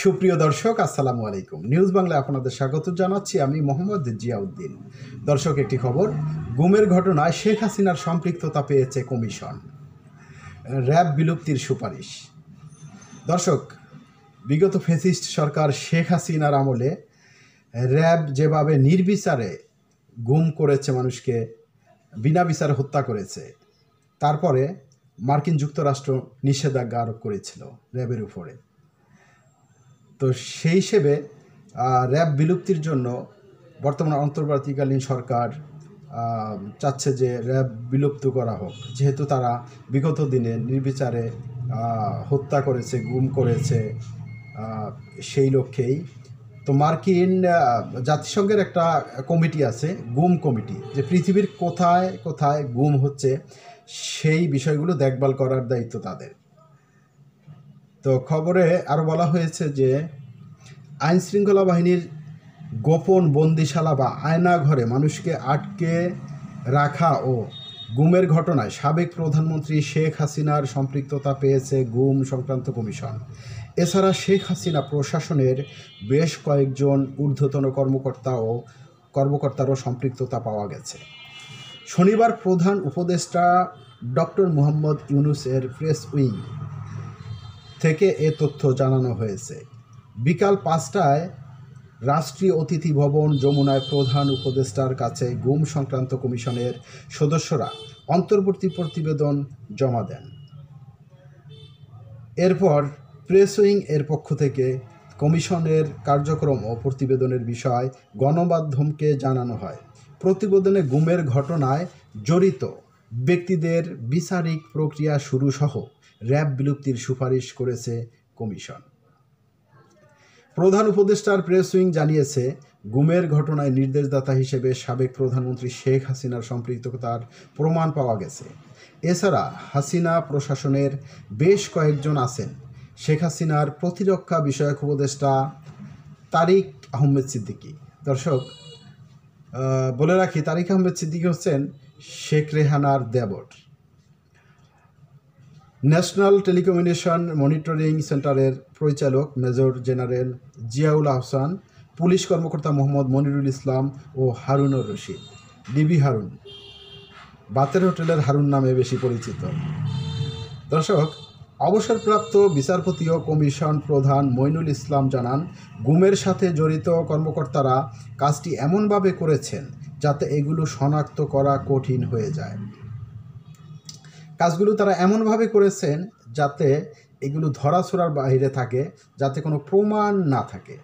সুপ্রিয় দর্শক, আসসালামু আলাইকুম। নিউজ বাংলায় আপনাদের স্বাগত জানাচ্ছি। আমি মোহাম্মদ জিয়াউদ্দিন। দর্শক, একটি খবর। গুমের ঘটনায় শেখ হাসিনার সম্পৃক্ততা পেয়েছে কমিশন। র্যাব বিলুপ্তির সুপারিশ। দর্শক, বিগত ফ্যাসিস্ট সরকার শেখ হাসিনার আমলে র্যাব যেভাবে নির্বিচারে গুম করেছে, মানুষকে বিনা বিচারে হত্যা করেছে, তারপরে মার্কিন যুক্তরাষ্ট্র নিষেধাজ্ঞা আরোপ করেছিল র্যাবের উপরে। তো সেই হিসেবে র্যাব বিলুপ্তির জন্য বর্তমান অন্তর্বর্তীকালীন সরকার চাচ্ছে যে র্যাব বিলুপ্ত করা হোক, যেহেতু তারা বিগত দিনে নির্বিচারে হত্যা করেছে, গুম করেছে। সেই লক্ষ্যেই তো মার্কিন জাতিসংঘের একটা কমিটি আছে, গুম কমিটি, যে পৃথিবীর কোথায় কোথায় গুম হচ্ছে সেই বিষয়গুলো দেখভাল করার দায়িত্ব তাদের। তো খবরে আরও বলা হয়েছে যে আইনশৃঙ্খলা বাহিনীর গোপন বন্দিশালা বা আয়না ঘরে মানুষকে আটকে রাখা ও গুমের ঘটনায় সাবেক প্রধানমন্ত্রী শেখ হাসিনার সম্পৃক্ততা পেয়েছে গুম সংক্রান্ত কমিশন। এছাড়া শেখ হাসিনা প্রশাসনের বেশ কয়েকজন ঊর্ধ্বতন কর্মকর্তারও সম্পৃক্ততা পাওয়া গেছে। শনিবার প্রধান উপদেষ্টা ডক্টর মোহাম্মদ ইউনূসের প্রেস উইং থেকে এ তথ্য জানানো হয়েছে। বিকাল 5টায় রাষ্ট্রীয় অতিথি ভবন যমুনায় প্রধান উপদেষ্টার কাছে গুম সংক্রান্ত কমিশনের সদস্যরা অন্তর্বর্তী প্রতিবেদন জমা দেন। এরপর প্রেস উইং এর পক্ষ থেকে কমিশনের কার্যক্রম ও প্রতিবেদনের বিষয় গণমাধ্যমকে জানানো হয়। প্রতিবেদনে গুমের ঘটনায় জড়িত ব্যক্তিদের বিচারিক প্রক্রিয়া শুরু সহ র্যাব বিলুপ্তির সুপারিশ করেছে কমিশন। প্রধান উপদেষ্টার প্রেস উইং জানিয়েছে, গুমের ঘটনায় নির্দেশদাতা হিসেবে সাবেক প্রধানমন্ত্রী শেখ হাসিনার সম্পৃক্ততার প্রমাণ পাওয়া গেছে। এছাড়া হাসিনা প্রশাসনের বেশ কয়েকজন আছেন। শেখ হাসিনার প্রতিরক্ষা বিষয়ক উপদেষ্টা তারিক আহমেদ সিদ্দিকী। দর্শক, বলে রাখি, তারিক আহমেদ সিদ্দিকী হচ্ছেন শেখ রেহানার দেবর। ন্যাশনাল টেলিকমিউনিকেশন মনিটরিং সেন্টারের পরিচালক major general Ziaul Ahsan, police কর্মকর্তা মোহাম্মদ মনিরুল ইসলাম ও হারুনুর রশিদ, ডিবি হারুন, বাতের হোটেলের হারুন নামে বেশি পরিচিত। দর্শক, অবসরপ্রাপ্ত বিচারপতি ও কমিশন প্রধান মইনুল ইসলাম জানান, গুমের সাথে জড়িত কর্মকর্তারা কাজটি এমনভাবে করেছেন যাতে এগুলো শনাক্ত করা কঠিন হয়ে যায়। কাজগুলো তারা এমনভাবে করেছেন যাতে এগুলো ধরাছোঁয়ার বাইরে থাকে, যাতে কোনো প্রমাণ না থাকে।